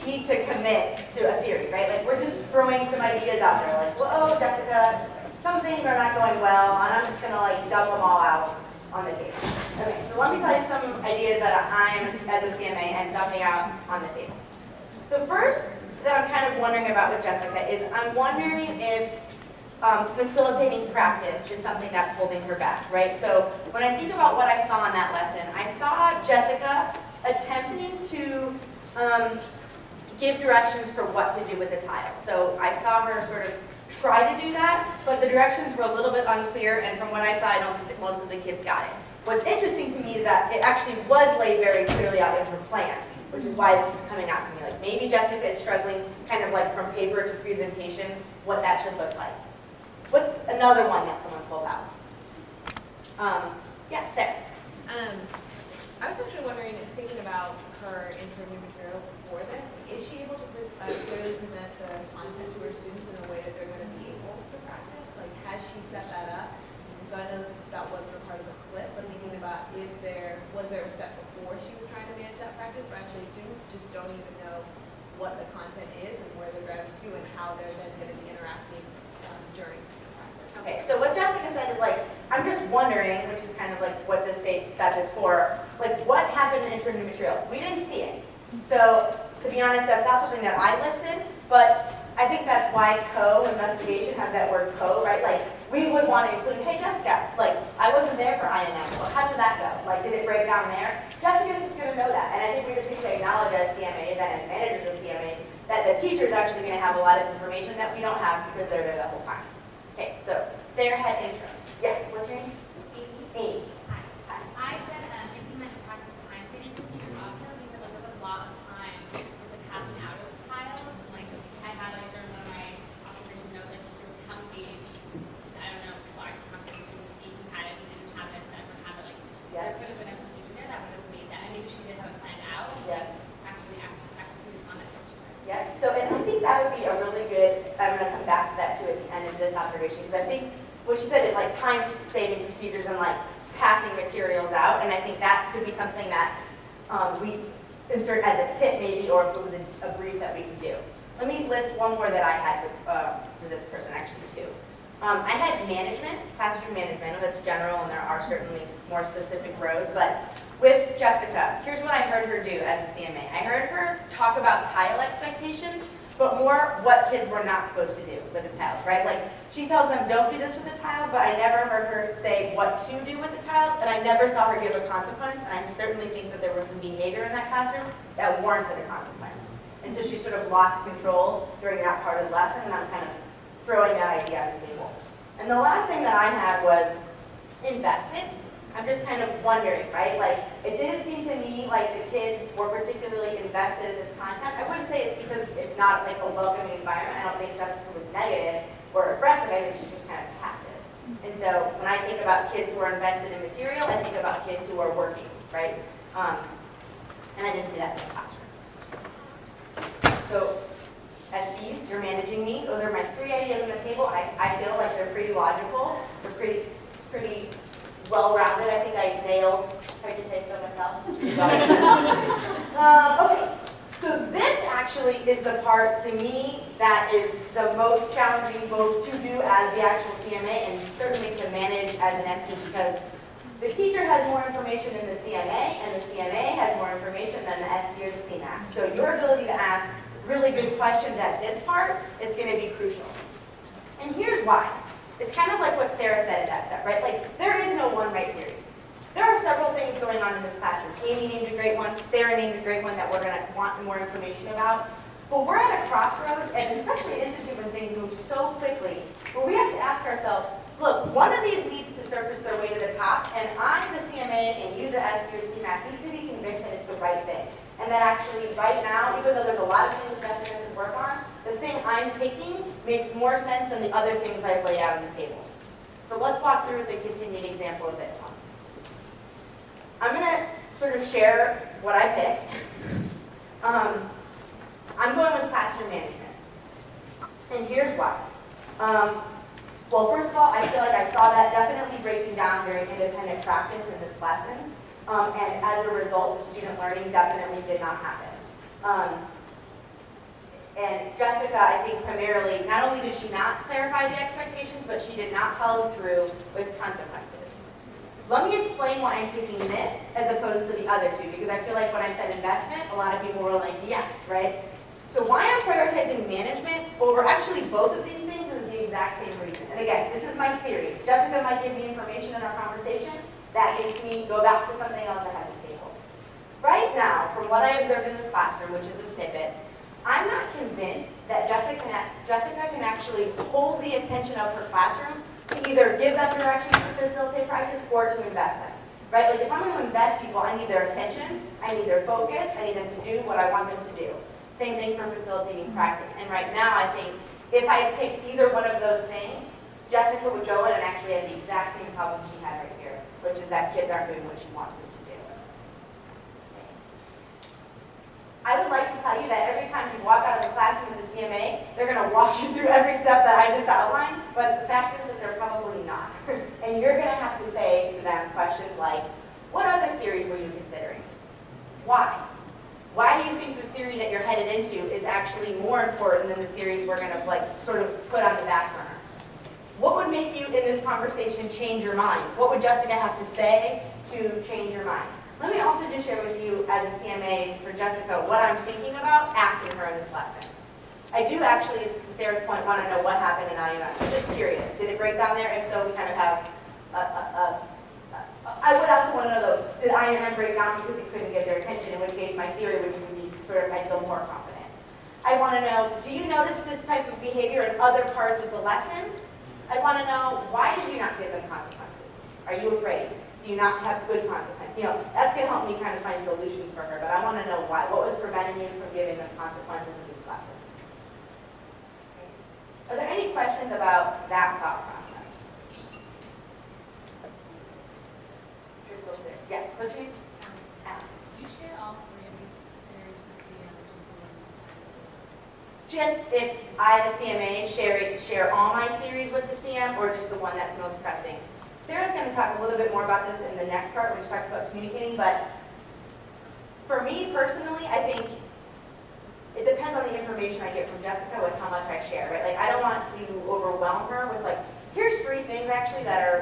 each need to commit to a theory, right? Like we're just throwing some ideas out there, like, well, oh, Jessica, some things are not going well, and I'm just gonna like dump them all out on the table. Okay, so let me tell you some ideas that I'm, as a CMA, and dumping out on the table. The first that I'm kind of wondering about with Jessica is I'm wondering if facilitating practice is something that's holding her back, right? So when I think about what I saw in that lesson, I saw Jessica attempting to give directions for what to do with the tile. So I saw her sort of try to do that, but the directions were a little bit unclear, and from what I saw, I don't think that most of the kids got it. What's interesting to me is that it actually was laid very clearly out in her plan, which is why this is coming out to me. Like maybe Jessica is struggling kind of like from paper to presentation, what that should look like. What's another one that someone pulled out? Yeah, Sarah. I was actually wondering, thinking about her interview material before this, is she able to clearly present the content to her students in a way that they're going to be able to practice? Like, has she set that up? And so I know that wasn't a part of the clip, but thinking about, was there a step before she was trying to manage that practice, where actually students just don't even know what the content is and where they're driving to and how they're then going to be interacting during student practice? Okay, so what Jessica said is like, I'm just wondering, which is kind of like what this step is for, like what happened in interview material? We didn't see it. So to be honest, that's not something that I listed, but I think that's why co-investigation has that word co, right? Like we would want to include, hey Jessica, like I wasn't there for INM, well how did that go? Like did it break down there? Jessica's just going to know that, and I think we just need to acknowledge as CMAs and as managers of CMAs that the teacher's actually going to have a lot of information that we don't have because they're there the whole time. Okay, so Sarah had intro. Yes, what's your name? Amy. Hi. Hi. I said implement the practice time saving procedures also because like there's a lot of time with the passing out of tiles. And, like I had like during one of my observation notes, like teacher was counting. I don't know why competition was even had it, we didn't have it, never have it. Like there could have been a procedure there that would have made that. And maybe she did have it planned out. Yeah. Actually execute on it. Yeah. So, and I think that would be a really good. I'm going to come back to that too at the end of this observation because I think what she said is like time-saving procedures and like passing materials out, and I think that could be something that we insert as a tip maybe, or if it was a brief that we could do. Let me list one more that I had for this person actually too. I had management, classroom management. I know that's general, and there are certainly more specific rows, but with Jessica, here's what I heard her do as a CMA. I heard her talk about tile expectations, but more what kids were not supposed to do with the tiles, right? Like, she tells them, don't do this with the tiles, but I never heard her say what to do with the tiles, and I never saw her give a consequence, and I certainly think that there was some behavior in that classroom that warranted a consequence. And so she sort of lost control during that part of the lesson, and I'm kind of throwing that idea on the table. And the last thing that I had was investment. I'm just kind of wondering, right? Like, it didn't seem to me like the kids were particularly invested in this content. I wouldn't say it's because it's not like a welcoming environment. I don't think Jessica was negative or aggressive. I think she's just kind of passive. And so when I think about kids who are invested in material, I think about kids who are working, right? And I didn't see that in the classroom. So as Ds, you're managing me. Those are my 3 ideas on the table. I feel like they're pretty logical. They're pretty well-rounded. I think I nailed, if I could say so myself. Okay, so this actually is the part to me that is the most challenging both to do as the actual CMA and certainly to manage as an SD, because the teacher has more information than the CMA, and the CMA has more information than the SD or the CMAC. So your ability to ask really good questions at this part is going to be crucial. And here's why. It's kind of like what Sarah said at that step, right? Like, there is no one right theory. There are several things going on in this classroom. Amy named a great one, Sarah named a great one that we're going to want more information about. But we're at a crossroads, and especially at Institute when things move so quickly, where we have to ask ourselves, look, one of these needs to surface their way to the top, and I, the CMA, and you, the SD or CMAC, need to be convinced that it's the right thing. And that actually, right now, even though there's a lot of things Jessica can work on, the thing I'm picking makes more sense than the other things I've laid out on the table. So let's walk through the continued example of this one. I'm going to sort of share what I picked. I'm going with classroom management. And here's why. Well, first of all, I feel like I saw that definitely breaking down during independent practice in this lesson. And as a result, the student learning definitely did not happen. And Jessica, I think primarily, not only did she not clarify the expectations, but she did not follow through with consequences. Let me explain why I'm picking this as opposed to the other two, because I feel like when I said investment, a lot of people were like, yes, right? So why I'm prioritizing management over actually both of these things is the exact same reason. And again, this is my theory. Jessica might give me information in our conversation that makes me go back to something else I had at the table. Right now, from what I observed in this classroom, which is a snippet, I'm not convinced that Jessica can actually hold the attention of her classroom to either give them directions to facilitate practice or to invest them. Right? Like if I'm going to invest people, I need their attention, I need their focus, I need them to do what I want them to do. Same thing for facilitating practice. And right now, I think if I pick either one of those things, Jessica would go in and actually have the exact same problem she had right here, which is that kids aren't doing what she wants them to do. I would like to tell you that every time you walk out of the classroom with the CMA, they're going to walk you through every step that I just outlined, but the fact is that they're probably not. And you're going to have to say to them questions like, what other theories were you considering? Why? Why do you think the theory that you're headed into is actually more important than the theories we're going to sort of put on the back burner? What would make you in this conversation change your mind? What would Jessica have to say to change your mind? Let me also just share with you as a CMA for Jessica what I'm thinking about asking her in this lesson. I do actually, to Sarah's point, want to know what happened in INR. I'm just curious. Did it break down there? If so, we kind of have I would also want to know, though, did INM break down because it couldn't get their attention, in which case my theory would be sort of, I'd feel more confident. I want to know, do you notice this type of behavior in other parts of the lesson? I want to know, why did you not give them consequences? Are you afraid? Do you not have good consequences? You know, that's going to help me kind of find solutions for her, but I want to know why. What was preventing you from giving them consequences in these classes? Are there any questions about that thought process? Yes, what's your name? Alice. Do you share all three of these theories with the CM or just the one you said this was? Just if I, the CMA, share all my theories with the CM or just the one that's most pressing. Sarah's going to talk a little bit more about this in the next part when she talks about communicating, but for me personally, I think it depends on the information I get from Jessica with how much I share, right? Like I don't want to overwhelm her with like, here's 3 things actually that are